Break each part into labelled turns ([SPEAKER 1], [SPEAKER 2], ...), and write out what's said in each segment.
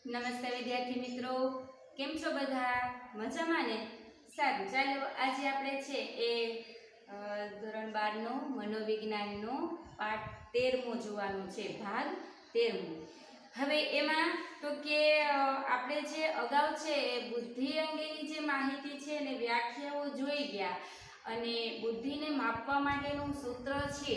[SPEAKER 1] નમસ્તે વિદ્યાર્થી મિત્રો, કેમ છો બધા? મજામાં ને? સારું, ચાલો આજે આપણે છે એ ધોરણ 12 નો મનોવિજ્ઞાનનો પાઠ 13મો જોવાનો છે, ભાગ 13મો. હવે એમાં તો કે આપણે જે અગાઉ છે એ બુદ્ધિ અંગેની જે માહિતી છે ને વ્યાખ્યાઓ જોઈ ગયા અને બુદ્ધિને માપવા માટેનું સૂત્ર છે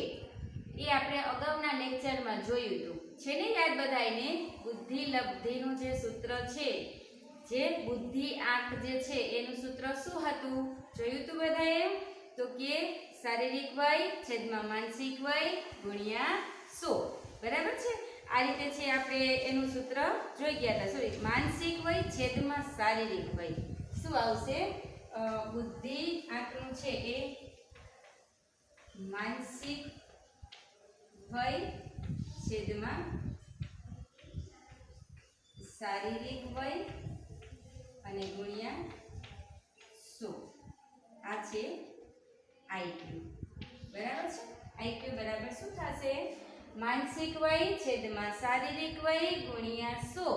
[SPEAKER 1] એ આપણે અગાઉના લેક્ચરમાં જોયું હતું. છે ને યાદ બધાને? બુદ્ધિ લબ્ધિનું જે સૂત્ર છે, જે બુદ્ધિ આંક જે છે એનું સૂત્ર શું હતું? જોયું હતું બધાએ? તો કે શારીરિક વય છેદમાં માનસિક વય ગુણ્યા 100. બરાબર છે? આ રીતે છે આપણે એનું સૂત્ર જોઈ ગયા હતા. સોરી, માનસિક વય છેદમાં શારીરિક વય શું આવશે? બુદ્ધિ આંકનું છે એ માનસિક વય છેદમાં શારીરિક વય અને ગુણ્યા 100. આ છે આઈક્યુ. બરાબર છે? આઈક્યુ બરાબર શું થશે? માનસિક વય છેદમાં શારીરિક વય ગુણ્યા 100.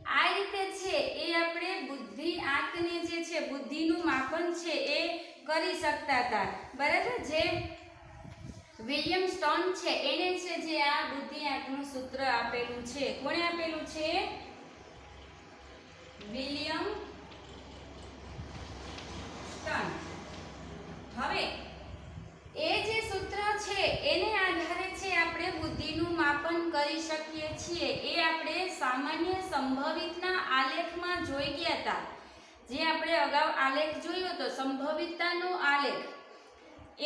[SPEAKER 1] આ રીતે છે એ આપણે બુદ્ધિ આંકને જે છે બુદ્ધિનું માપન છે એ કરી શકતા હતા. બરાબર? જે વિલિયમ સ્ટોન છે એને છે જે આ બુદ્ધિ આંકનું સૂત્ર આપેલું છે. કોણે આપેલું છે? William stone. હવે એ જે સૂત્ર છે એને આધારે છે આપણે બુદ્ધિનું માપન કરી શકીએ છીએ. એ આપણે સામાન્ય સંભવિતના આલેખમાં જોઈ ગયા હતા. જે આપણે અગાઉ આલેખ જોયો હતો, સંભવિતતાનો આલેખ,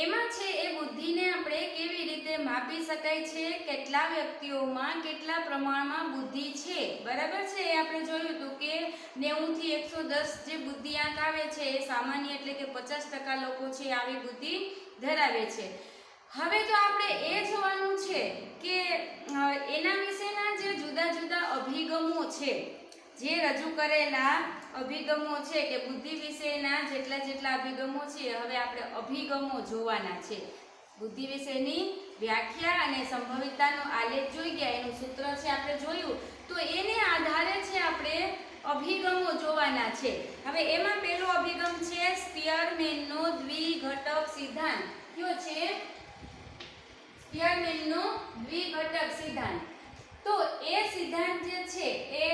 [SPEAKER 1] એમાં છે એ બુદ્ધિને આપણે કેવી રીતે માપી શકાય છે, કેટલા વ્યક્તિઓમાં કેટલા પ્રમાણમાં બુદ્ધિ છે. બરાબર છે? એ આપણે જોયું હતું કે 90 થી 110 જે બુદ્ધિઆંક આવે છે એ સામાન્ય એટલે કે 50% લોકો છે આવી બુદ્ધિ ધરાવે છે. હવે તો આપણે એ જોવાનું છે કે એના વિશેના જે જુદા જુદા અભિગમો છે, જે રજૂ કરેલા અભિગમો છે કે બુદ્ધિ વિશેના જેટલા અભિગમો છે, હવે આપણે અભિગમો જોવાના છે. બુદ્ધિ વિશેની વ્યાખ્યા અને સંભવિતતાનો આલેખ જોઈ ગયા, એનું સૂત્ર છે આપણે જોયું, તો એને આધારે છે આપણે અભિગમો જોવાના છે. હવે એમાં પહેલો અભિગમ છે સ્પીયરમેનનો દ્વિઘટક સિદ્ધાંત. કયો છે? સ્પીયરમેનનો દ્વિઘટક સિદ્ધાંત. તો એ સિદ્ધાંત જે છે એ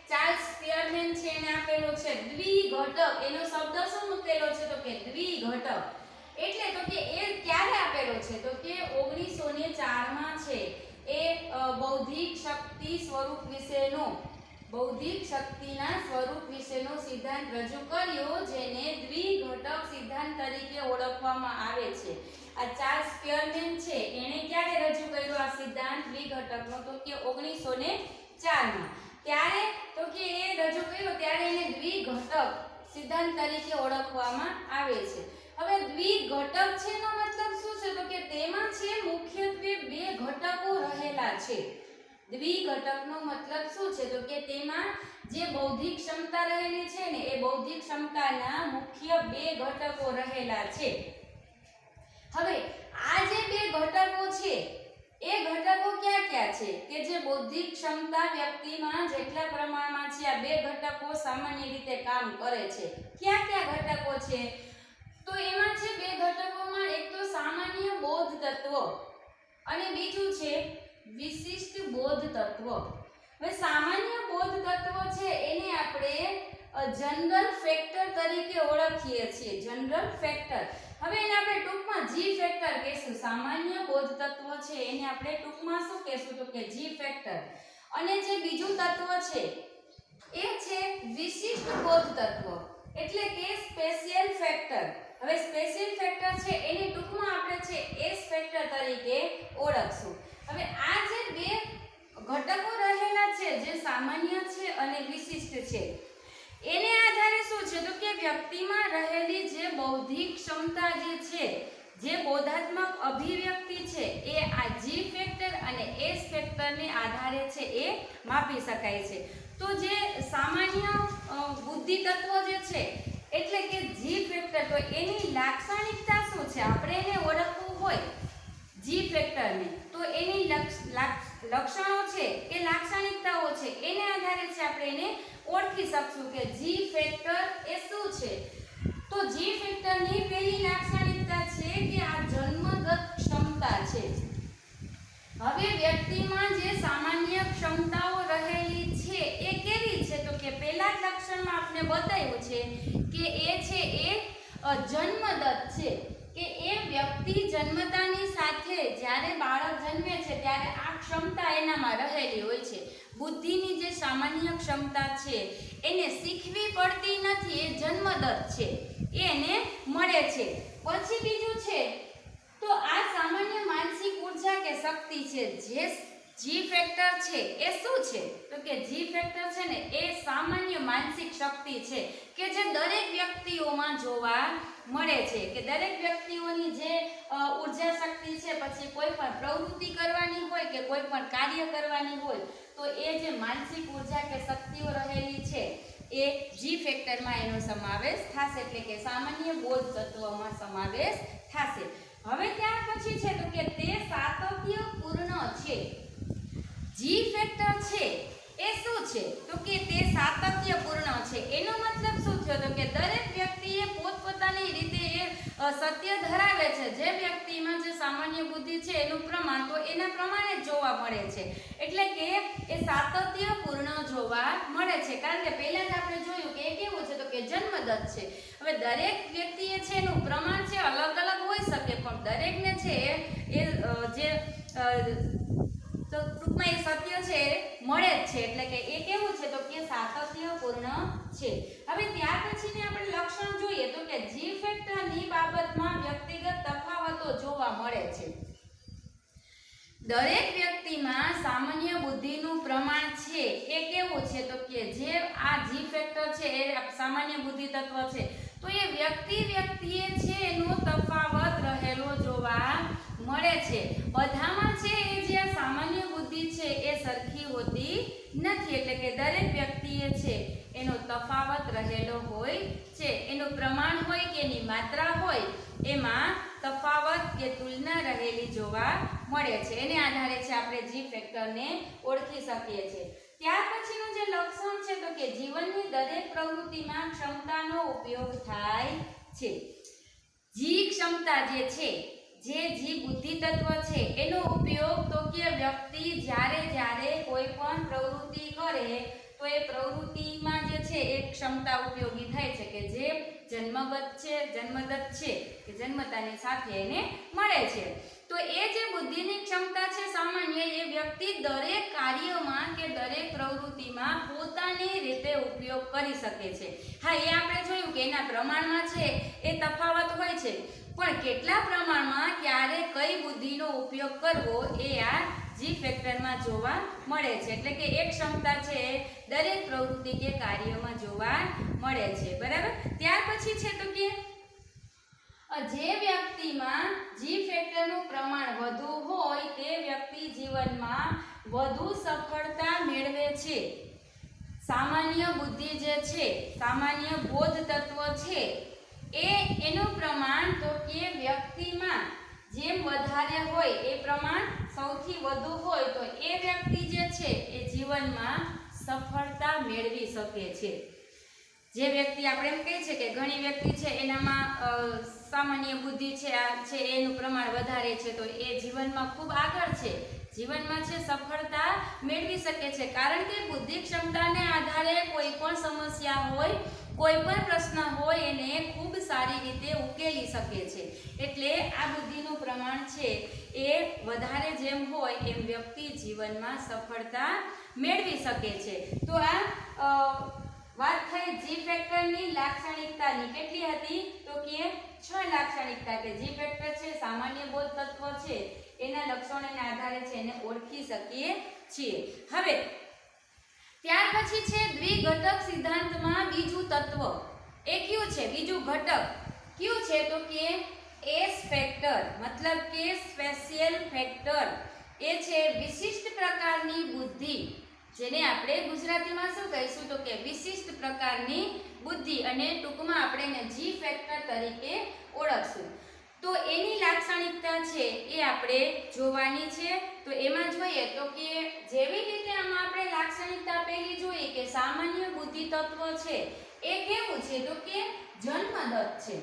[SPEAKER 1] ચાર્લ્સ સ્પીયરમેન છે એને આપેલો છે દ્વિઘટક. એનો શબ્દ શું મૂકેલો છે? તો કે દ્વિઘટક. એટલે તો કે એ ક્યારે આપેલો છે? તો કે 1904 માં છે એ બૌદ્ધિક શક્તિ સ્વરૂપ વિશેનો, બૌદ્ધિક શક્તિના સ્વરૂપ વિશેનો સિદ્ધાંત રજૂ કર્યો, જેને દ્વિઘટક સિદ્ધાંત તરીકે ઓળખવામાં આવે છે. આ ચાર્લ્સ સ્પીયરમેન છે એણે ક્યારે રજૂ કર્યો આ સિદ્ધાંત દ્વિઘટકનો? તો કે 1904 માં. ત્યારે તો કે એ રજૂ કર્યો ત્યારે એને દ્વિઘટક સિદ્ધાંત તરીકે ઓળખવામાં આવે છે. હવે દ્વિઘટક છે એનો મતલબ શું છે? તો કે તેમાં છે મુખ્યત્વે બે ઘટકો રહેલા છે. દ્વિઘટકનો મતલબ શું છે? તો કે તેમાં જે બૌદ્ધિક ક્ષમતા રહેલી છે ને એ બૌદ્ધિક ક્ષમતાના મુખ્ય બે ઘટકો રહેલા છે. હવે આ જે બે ઘટકો છે એ ઘટકો ક્યાં ક્યાં છે? કે જે બૌદ્ધિક ક્ષમતા વ્યક્તિમાં જેટલા પ્રમાણમાં છે આ બે ઘટકો સામાન્ય રીતે કામ કરે છે. ક્યાં ક્યાં ઘટકો છે? તો એમાં છે બે ઘટકોમાં એક તો સામાન્ય બોધ તત્વ અને બીજું છે વિશિષ્ટ બોધ તત્વ. હવે સામાન્ય બોધ તત્વ છે એને આપણે જનરલ ફેક્ટર તરીકે ઓળખીએ છીએ. General factor. હવે એને આપણે ટૂંકમાં જી ફેક્ટર કહીશું. સામાન્ય બોધ તત્વ છે એને આપણે ટૂંકમાં શું કહીશું? તો કે જી ફેક્ટર. અને જે બીજું તત્વ છે એ છે વિશિષ્ટ બોધ તત્વ, એટલે કે સ્પેશિયલ ફેક્ટર. હવે સ્પેશિયલ ફેક્ટર છે એને ટૂંકમાં આપણે છે એસ ફેક્ટર તરીકે ઓળખશું. હવે આ જે બે ઘટકો રહેલા છે, જે સામાન્ય છે અને વિશિષ્ટ છે, એને આધારે શું છે? તો કે વ્યક્તિમાં રહેલી જે બૌદ્ધિક ક્ષમતા જે છે, જે બોધાત્મક અભિવ્યક્તિ છે, એ આ જી ફેક્ટર અને એસ ફેક્ટરને આધારે છે એ માપી શકાય છે. તો જે સામાન્ય બુદ્ધિ તત્વ જે છે એટલે કે જી ફેક્ટર, તો એની લાક્ષણિકતા શું છે? આપણે એને ઓળખવું હોય જી ફેક્ટરને, તો એની લક્ષણો છે કે લાક્ષણિકતાઓ છે એને આધારે છે આપણે એને ઓળખી શકશું કે જી ફેક્ટર એ શું છે. તો જી ફેક્ટરની પહેલી લાક્ષણિકતા છે કે આ જન્મગત ક્ષમતા છે. હવે વ્યક્તિમાં જે સામાન્ય ક્ષમતાઓ રહેલી છે એ કેવી છે તો કે પહેલા જ લક્ષણમાં આપણે બતાવ્યું છે કે એ છે એ જન્મદત્ત છે કે એ વ્યક્તિ જન્મતાની સાથે જ્યારે બાળક જન્મે છે ત્યારે આ ક્ષમતા એનામાં રહેલી હોય છે. બુદ્ધિની જે સામાન્ય ક્ષમતા છે એને શીખવી પડતી નથી, એ જન્મદત્ત છે, એને મળે છે. પછી બીજું છે તો આ સામાન્ય માનસિક ઉર્જા કે શક્તિ છે જે જી ફેક્ટર છે એ શું છે તો કે જી ફેક્ટર છે ને એ સામાન્ય માનસિક શક્તિ છે કે જે દરેક વ્યક્તિઓમાં જોવા મળે છે કે દરેક વ્યક્તિઓની જે ઉર્જા શક્તિ છે પછી કોઈ પણ પ્રવૃત્તિ કરવાની હોય કે કોઈ પણ કાર્ય કરવાની હોય તો એ જે માનસિક ઉર્જા કે શક્તિઓ રહેલી છે એ જી ફેક્ટરમાં એનો સમાવેશ થશે, એટલે કે સામાન્ય બોધ તત્વમાં સમાવેશ થશે. હવે ત્યાર પછી છે તો કે તે સાતત્યપૂર્ણ છે. જી ફેક્ટર છે એ શું છે તો કે તે સાતત્યપૂર્ણ છે. એનો મતલબ શું થયો તો કે દરેક વ્યક્તિએ પોતપોતાની રીતે એ સત્ય ધરાવે છે. જે વ્યક્તિમાં જે સામાન્ય બુદ્ધિ છે એનું પ્રમાણ તો એના પ્રમાણે જ જોવા મળે છે, એટલે કે એ સાતત્યપૂર્ણ જોવા મળે છે. કારણ કે પહેલા જ આપણે જોયું કે એ કેવું છે તો કે જન્મદત્ત છે. હવે દરેક વ્યક્તિએ છે એનું પ્રમાણ છે અલગ અલગ હોઈ શકે પણ દરેકને છે એ જે તો ટૂંકમાં એ સત્ય છે મળે જ છે, એટલે કે એ કેવું છે તો કે સાતત્યપૂર્ણ છે. હવે ત્યાર પછીની આપણે લક્ષણ જોઈએ તો કે જી ફેક્ટરની બાબતમાં વ્યક્તિગત તફાવતો જોવા મળે છે. દરેક વ્યક્તિમાં સામાન્ય બુદ્ધિનું પ્રમાણ છે એ કેવું છે તો કે જે આ જી ફેક્ટર છે એ સામાન્ય બુદ્ધિ તત્વ છે તો એ વ્યક્તિએ છે એનો તફાવત રહેલો જોવા મળે છે. બધામાં છે એ જે સામાન્ય બુદ્ધિ છે એ સરખી હોતી નથી, એટલે કે દરેક વ્યક્તિએ છે એનો તફાવત રહેલો હોય છે. એનું પ્રમાણ હોય કે એની માત્રા હોય એમાં તફાવત કે તુલના રહેલી જોવા મળે છે. એને આધારે છે આપણે જી ફેક્ટરને ઓળખી શકીએ છીએ. ત્યાર પછીનું જે લક્ષણ છે તો કે જીવનની દરેક પ્રવૃત્તિમાં ક્ષમતાનો ઉપયોગ થાય છે. જી ક્ષમતા જે છે જે જી બુદ્ધિ તત્વ છે એનો ઉપયોગ તો કે વ્યક્તિ જ્યારે કોઈ પણ પ્રવૃત્તિ કરે તો એ પ્રવૃત્તિમાં જે છે એ ક્ષમતા ઉપયોગી થાય છે કે જે જન્મદત્ત છે કે જન્મતાની સાથે એને મળે છે. તો એ જે બુદ્ધિની ક્ષમતા છે સામાન્ય એ વ્યક્તિ દરેક કાર્યમાં કે દરેક પ્રવૃત્તિમાં પોતાની રીતે ઉપયોગ કરી શકે છે. હા, એ આપણે જોયું કે એના પ્રમાણમાં છે એ તફાવત હોય છે પણ કેટલા પ્રમાણમાં ક્યારે કઈ બુદ્ધિનો ઉપયોગ કરવો એ આ જી ફેક્ટરમાં જોવા મળે છે, એટલે કે એક ક્ષમતા છે દરેક પ્રવૃત્તિ કે કાર્યમાં જોવા મળે છે. બરાબર. ત્યાર પછી છે તો કે જે વ્યક્તિમાં જી ફેક્ટરનું પ્રમાણ વધુ હોય તે વ્યક્તિ જીવનમાં વધુ સફળતા મેળવે છે. સામાન્ય બુદ્ધિ જે છે સામાન્ય બોધ તત્વ છે એનું પ્રમાણ તો કે વ્યક્તિમાં જેમ વધારે હોય એ પ્રમાણ સૌથી વધુ હોય તો એ વ્યક્તિ જે છે એ જીવનમાં સફળતા મેળવી શકે છે. જે વ્યક્તિ આપણે એમ કહે છે કે ઘણી વ્યક્તિ છે એનામાં સામાન્ય બુદ્ધિ છે આ છે એનું પ્રમાણ વધારે છે તો એ જીવનમાં ખૂબ આગળ છે, જીવનમાં છે સફળતા મેળવી શકે છે. કારણ કે બુદ્ધિ ક્ષમતાને આધારે કોઈ પણ સમસ્યા હોય કોઈ પણ પ્રશ્ન હોય એને ખૂબ સારી રીતે ઉકેલી શકે છે. એટલે આ બુદ્ધિનું પ્રમાણ છે એ વધારે જેમ હોય એમ વ્યક્તિ જીવનમાં સફળતા મેળવી શકે છે. તો આ વાત થઈ જી ફેક્ટરની લાક્ષણિકતાની. કેટલી હતી તો કે 6 લાક્ષણિકતા કે જી ફેક્ટર છે સામાન્ય બોધ તત્વ છે એના લક્ષણોના આધારે છે એને ઓળખી શકીએ છીએ. હવે ત્યાર પછી છે દ્વિઘટક સિદ્ધાંતમાં બીજું તત્વ એ કયું છે બીજું ઘટક કયું છે તો કે એસ ફેક્ટર, મતલબ કે સ્પેશિયલ ફેક્ટર. એ છે વિશિષ્ટ પ્રકારની બુદ્ધિ, જેને આપણે ગુજરાતીમાં શું કહીશું તો કે વિશિષ્ટ પ્રકારની બુદ્ધિ, અને ટૂંકમાં આપણે એને જી ફેક્ટર તરીકે ઓળખશું. તો એની લાક્ષણિકતા છે એ આપણે જોવાની છે. તો એમાં જોઈએ તો કે જેવી રીતે આમાં આપણે લાક્ષણિકતા પહેલી જોઈએ કે સામાન્ય બુદ્ધિ તત્વ છે એ કેવું છે તો કે જન્મદત્ત છે.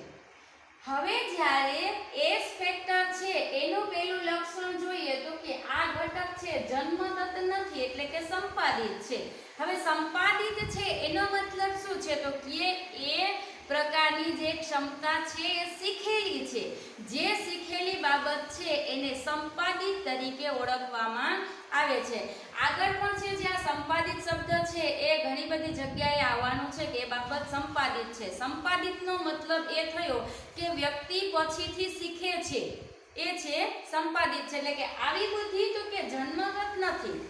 [SPEAKER 1] હવે જ્યારે એસ ફેક્ટર છે એનું પહેલું લક્ષણ જોઈએ તો કે આ ઘટક છે જન્મદત્ત નથી એટલે કે સંપાદિત છે. હવે સંપાદિત છે એનો મતલબ શું છે તો કે એ પ્રકારની જે ક્ષમતા છે એ શીખેલી છે. જે શીખેલી બાબત છે એને સંપાદિત તરીકે ઓળખવામાં આવે છે. આગળ પણ છે જે આ સંપાદિત શબ્દ છે એ ઘણી બધી જગ્યાએ આવવાનું છે કે એ બાબત સંપાદિત છે. સંપાદિતનો મતલબ એ થયો કે વ્યક્તિ પછીથી શીખે છે એ છે સંપાદિત છે. એટલે કે આવી બુદ્ધિ તો કે જન્મગત નથી,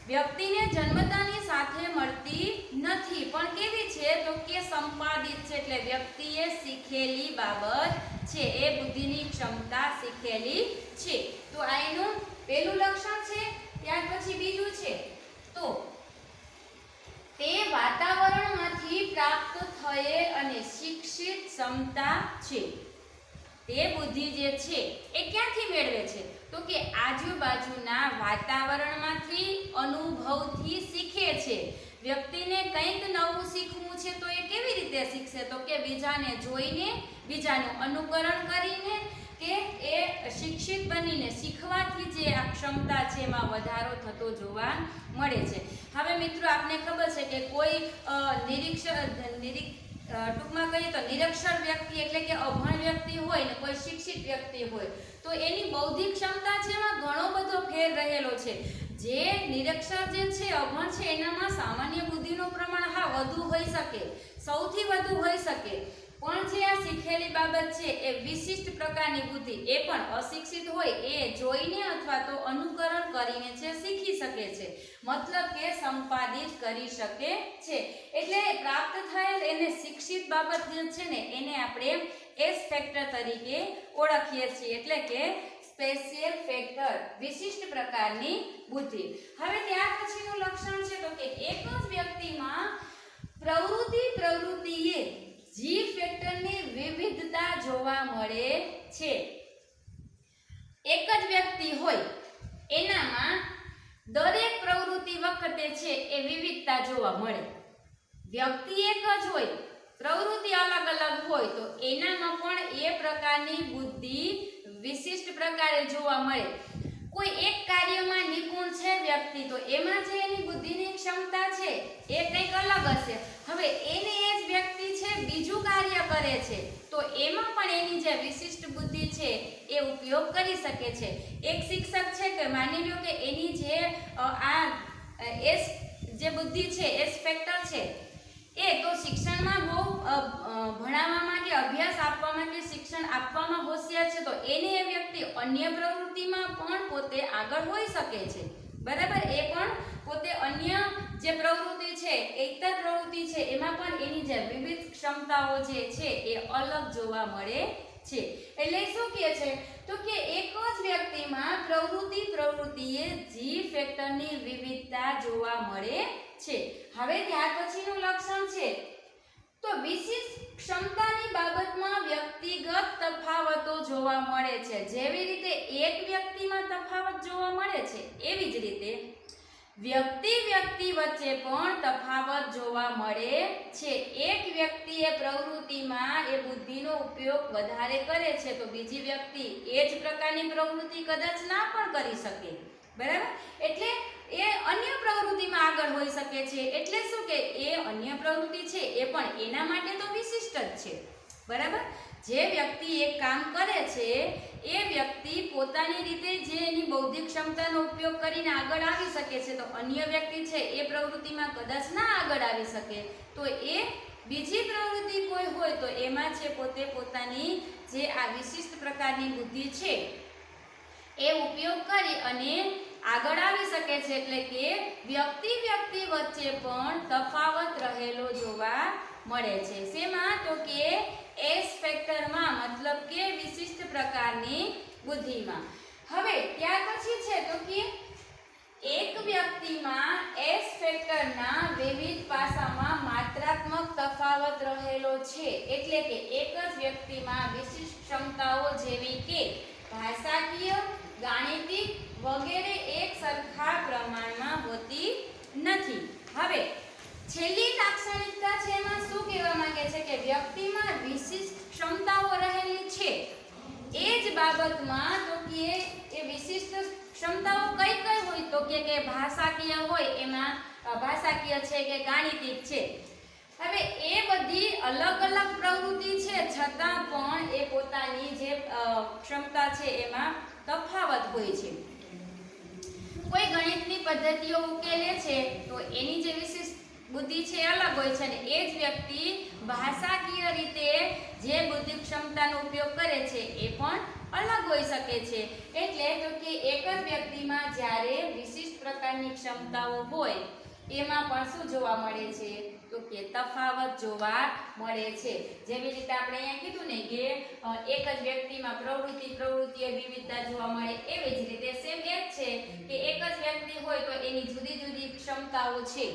[SPEAKER 1] વ્યક્તિને જન્મતાની સાથે મળતી નથી, પણ કેવી છે તો કે સંપાદિત છે. એટલે વ્યક્તિએ શીખેલી બાબત છે એ બુદ્ધિની ક્ષમતા શીખેલી છે. તો આ એનું પહેલું લક્ષણ છે. ત્યાર પછી બીજું છે તો તે વાતાવરણમાંથી પ્રાપ્ત થયેલ અને શિક્ષિત ક્ષમતા છે. તે બુદ્ધિ જે છે એ ક્યાંથી મેળવે છે તો કે આજુબાજુના વાતાવરણમાંથી અનુભવથી શીખે છે. વ્યક્તિને કંઈક નવું શીખવું છે તો એ કેવી રીતે શીખશે તો કે બીજાને જોઈને, બીજાનું અનુકરણ કરીને કે એ શિક્ષિત બનીને શીખવાથી જે આ ક્ષમતા છે એમાં વધારો થતો જોવા મળે છે. હવે મિત્રો આપને ખબર છે કે કોઈ ટૂંકમાં કહીએ તો નિરક્ષર વ્યક્તિ એટલે કે અભણ વ્યક્તિ હોય ને કોઈ શિક્ષિત વ્યક્તિ હોય તો એની બૌદ્ધિક ક્ષમતા છે એમાં ઘણો બધો ફેર રહેલો છે. જે નિરક્ષર જે છે અભણ છે એનામાં સામાન્ય બુદ્ધિનું પ્રમાણ વધુ હોઈ શકે, સૌથી વધુ હોઈ શકે, પણ જે આ શીખેલી બાબત છે એ વિશિષ્ટ પ્રકારની બુદ્ધિ એ પણ અશિક્ષિત હોય એ જોઈને અથવા તો અનુકરણ કરીને છે શીખી શકે છે. મતલબ કે સંપાદિત કરી શકે છે. એટલે પ્રાપ્ત થયેલ એને શિક્ષિત બાબત જે છે ને એને આપણે એસ ફેક્ટર તરીકે ઓળખીએ છીએ. એટલે કે સ્પેશિયલ ફેક્ટર, વિશિષ્ટ પ્રકારની બુદ્ધિ. હવે ત્યાર પછીનું લક્ષણ છે તો કે એક જ વ્યક્તિમાં પ્રવૃત્તિએ જી ફેક્ટરની વિવિધતા જોવા મળે છે. એક જ વ્યક્તિ હોય એનામાં દરેક પ્રવૃત્તિ વખતે છે એ વિવિધતા જોવા મળે. વ્યક્તિ એક જ હોય, પ્રવૃત્તિ અલગ અલગ હોય તો એનામાં પણ એ પ્રકારની બુદ્ધિ વિશિષ્ટ પ્રકારે જોવા મળે. કોઈ એક કાર્યમાં નિપુણ છે વ્યક્તિ તો એમાં જે એની બુદ્ધિની ક્ષમતા છે એ કંઈક અલગ હશે. હવે એને એ જ વ્યક્તિ છે બીજું કાર્ય કરે છે તો એમાં પણ એની જે વિશિષ્ટ બુદ્ધિ છે એ ઉપયોગ કરી શકે છે. એક શિક્ષક છે કે માની લો કે એની જે એસ જે બુદ્ધિ છે એસ ફેક્ટર છે એ તો શિક્ષણમાં બહુ ભણાવવામાં કે અભ્યાસ આપવામાં કે શિક્ષણ આપવામાં હોશિયાર છે તો એને એ વ્યક્તિ અન્ય પ્રવૃત્તિમાં પણ પોતે આગળ હોઈ શકે છે. બરાબર, એ પણ પોતે અન્ય જે પ્રવૃત્તિ છે એકતા પ્રવૃત્તિ છે એમાં પણ એની જે વિવિધ ક્ષમતાઓ જે છે એ અલગ જોવા મળે છે. એટલે શું કહે છે તો કે એક જ વ્યક્તિમાં પ્રવૃત્તિએ જી ફેક્ટરની વિવિધતા જોવા મળે છે. હવે ત્યાર પછીનું લક્ષણ છે તો વિશિષ્ટ ક્ષમતાની બાબતમાં વ્યક્તિગત તફાવતો જોવા મળે છે. જેવી રીતે એક વ્યક્તિમાં તફાવત જોવા મળે છે એવી જ રીતે વ્યક્તિ વચ્ચે પણ તફાવત જોવા મળે છે. એક વ્યક્તિ એ પ્રવૃત્તિમાં એ બુદ્ધિનો ઉપયોગ વધારે કરે છે તો બીજી વ્યક્તિ એ જ પ્રકારની પ્રવૃત્તિ કદાચ ના પણ કરી શકે. બરાબર, એટલે એ અન્ય પ્રવૃત્તિમાં આગળ હોઈ શકે છે. એટલે શું કે એ અન્ય પ્રવૃત્તિ છે એ પણ એના માટે તો વિશિષ્ટ જ છે. બરાબર, જે વ્યક્તિ એક કામ કરે છે એ વ્યક્તિ પોતાની રીતે જે એની બૌદ્ધિક ક્ષમતાનો ઉપયોગ કરીને આગળ આવી શકે છે તો અન્ય વ્યક્તિ છે એ પ્રવૃત્તિમાં કદાચ ના આગળ આવી શકે તો એ બીજી પ્રવૃત્તિ કોઈ હોય તો એમાં છે પોતે પોતાની જે આ વિશિષ્ટ પ્રકારની બુદ્ધિ છે એ ઉપયોગ કરી અને આગળ આવી શકે છે. એટલે કે વ્યક્તિ વચ્ચે પણ તફાવત રહેલો જોવા મળે છે. શેમાં તો કે એસ ફેક્ટરમાં, મતલબ કે વિશિષ્ટ પ્રકારની બુદ્ધિમાં. હવે ત્યાર પછી છે તો કે એક વ્યક્તિમાં એસ ફેક્ટરના વિવિધ પાસામાં માત્રાત્મક તફાવત રહેલો છે, એટલે કે એક જ વ્યક્તિમાં વિશિષ્ટ ક્ષમતાઓ જેવી કે ભાષાકીય, ગાણિતિક વગેરે એક સરખા પ્રમાણમાં હોતી નથી. હવે છેલ્લી લાક્ષણિકતા છે એમાં શું કહેવા માંગે છે કે વ્યક્તિમાં વિશિષ્ટ ક્ષમતાઓ રહેલી છે એ જ બાબતમાં તો કે એ વિશિષ્ટ ક્ષમતાઓ કઈ કઈ હોય તો કે ભાષાકીય હોય એમાં ભાષાકીય છે કે ગાણિતિક છે. હવે એ બધી અલગ અલગ પ્રવૃત્તિ છે છતાં પણ એ પોતાની જે ક્ષમતા છે એમાં તફાવત હોય છે. કોઈ ગણિતની પદ્ધતિઓ ઉકેલે છે તો એની જે વિશિષ્ટ બુદ્ધિ છે અલગ હોય છે અને એ જ વ્યક્તિ ભાષાકીય રીતે જે બુદ્ધિ ક્ષમતાનો ઉપયોગ કરે છે એ પણ અલગ હોઈ શકે છે. એટલે તો કે એક જ વ્યક્તિમાં જ્યારે વિશિષ્ટ પ્રકારની ક્ષમતાઓ હોય એમાં પણ શું જોવા મળે છે તો કે તફાવત જોવા મળે છે. જેવી રીતે આપણે અહીંયા કીધું ને કે એક જ વ્યક્તિમાં પ્રવૃત્તિએ વિવિધતા જોવા મળે, એવી જ રીતે સેમ એ જ છે કે એક જ વ્યક્તિ હોય તો એની જુદી જુદી ક્ષમતાઓ છે,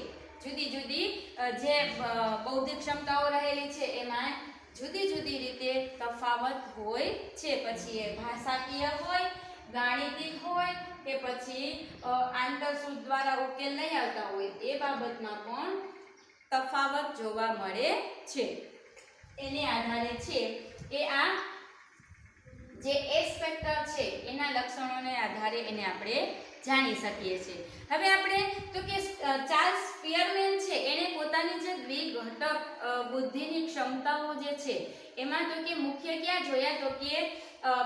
[SPEAKER 1] જુદી જુદી જે બૌદ્ધિક ક્ષમતાઓ રહેલી છે એમાં જુદી જુદી રીતે તફાવત હોય છે. પછી એ ભાષાકીય હોય, ગાણિતિક હોય કે પછી આંતરસૂત્ર દ્વારા ઉકેલ નહીં આવતા હોય એ બાબતમાં પણ તફાવત જોવા મળે છે. એને આધારે છે કે આ જે એસ ફેક્ટર છે એના લક્ષણોને આધારે એને આપણે જાણી શકીએ છીએ. હવે આપણે તો કે ચાર્લ્સ સ્પીયરમેન છે એને પોતાની જે દ્વિઘટક બુદ્ધિની ક્ષમતાઓ જે છે એમાં તો કે મુખ્ય ક્યાં જોયા તો કે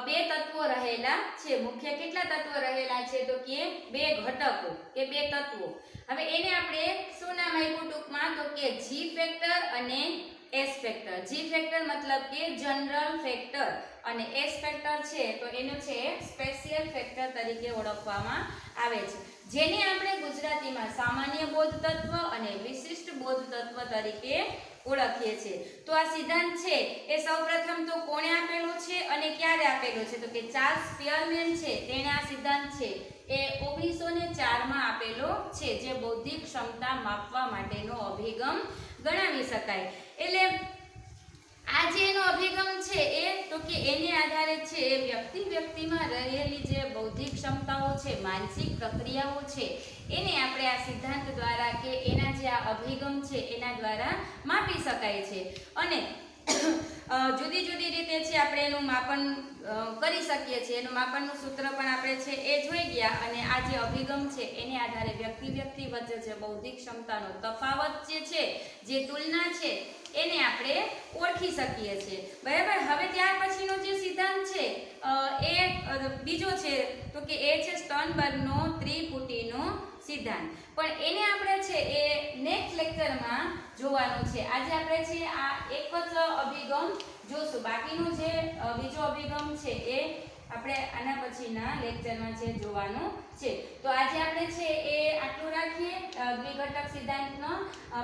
[SPEAKER 1] બે તત્વો રહેલા છે. મુખ્ય કેટલા તત્વો રહેલા છે તો કે બે ઘટકો કે બે તત્વો. હવે એને આપણે શું નામ આપ્યું ટૂંકમાં તો કે જી ફેક્ટર અને એસ ફેક્ટર. જી ફેક્ટર મતલબ કે જનરલ ફેક્ટર અને એસ ફેક્ટર છે તો એનું છે સ્પેશિયલ ફેક્ટર તરીકે ઓળખવામાં આવે છે, જેને આપણે ગુજરાતીમાં સામાન્ય બોધ તત્વ અને વિશિષ્ટ બોધ તત્વ તરીકે ઓળખીએ છીએ. તો આ સિદ્ધાંત છે એ સૌપ્રથમ તો કોણે આપેલો છે અને ક્યારે આપેલો છે તો કે ચાર્લ્સ સ્પીયરમેન છે તેણે આ સિદ્ધાંત છે એ 1904માં આપેલો છે, જે બૌદ્ધિક ક્ષમતા માપવા માટેનો અભિગમ ગણાવી શકાય. એટલે આ જે એનો અભિગમ છે એ તો કે એને આધારે છે એ વ્યક્તિમાં રહેલી જે બૌદ્ધિક ક્ષમતાઓ છે, માનસિક પ્રક્રિયાઓ છે એને આપણે આ સિદ્ધાંત દ્વારા કે એના જે આ અભિગમ છે એના દ્વારા માપી શકાય છે. અને જુદી જુદી રીતે છે આપણે એનું માપન કરી શકીએ છીએ. એનું માપનનું સૂત્ર પણ આપણે છે એ જોઈ ગયા અને આ જે અભિગમ છે એને આધારે વ્યક્તિ વચ્ચે જે બૌદ્ધિક ક્ષમતાનો તફાવત જે છે, જે તુલના છે એને આપણે ઓળખી શકીએ છીએ. બરાબર. હવે ત્યાર પછીનો જે સિદ્ધાંત છે એ બીજો છે તો કે એ છે સ્ટર્નબર્ગનો ત્રિપુટીનો સિદ્ધાંત. પણ એને આપણે છે એ નેક્સ્ટ લેક્ચરમાં જોવાનું છે. આજે આપણે છે આ એક જ અભિગમ જોશું, બાકીનો જે બીજો અભિગમ છે એ આપણે આના પછીના લેક્ચરમાં છે જોવાનું છે. તો આજે આપણે છે એ આટલું રાખીએ. દ્વિઘટક સિદ્ધાંતનો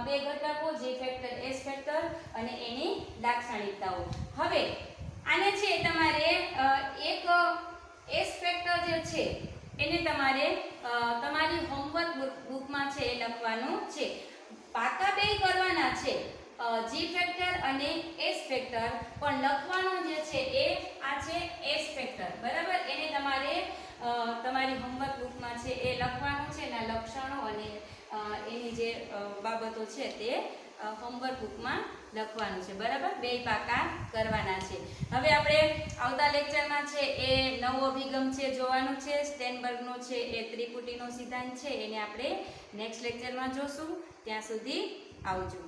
[SPEAKER 1] બે ઘટકો જી ફેક્ટર, એસ ફેક્ટર અને એની લાક્ષણિકતાઓ. હવે આને છે તમારે એક એસ ફેક્ટર જે છે એને તમારે તમારી હોમવર્ક બુકમાં છે એ લખવાનું છે. પાકા બે કરવાના છે, જી ફેક્ટર અને એસ ફેક્ટર, પણ લખવાનું જે છે એ આ છે એસ ફેક્ટર. બરાબર. એને તમારે તમારી હોમવર્ક બુકમાં છે એ લખવાનું છે. એના લક્ષણો અને એની જે બાબતો છે તે હોમવર્ક બુકમાં લખવાનું છે. બરાબર. બે પાકા કરવાના છે. હવે આપણે આવતા લેક્ચરમાં છે એ નવો અભિગમ છે જોવાનું છે. સ્ટેનબર્ગનો છે એ ત્રિપુટીનો સિદ્ધાંત છે એને આપણે નેક્સ્ટ લેક્ચરમાં જોશું. ત્યાં સુધી આવજો.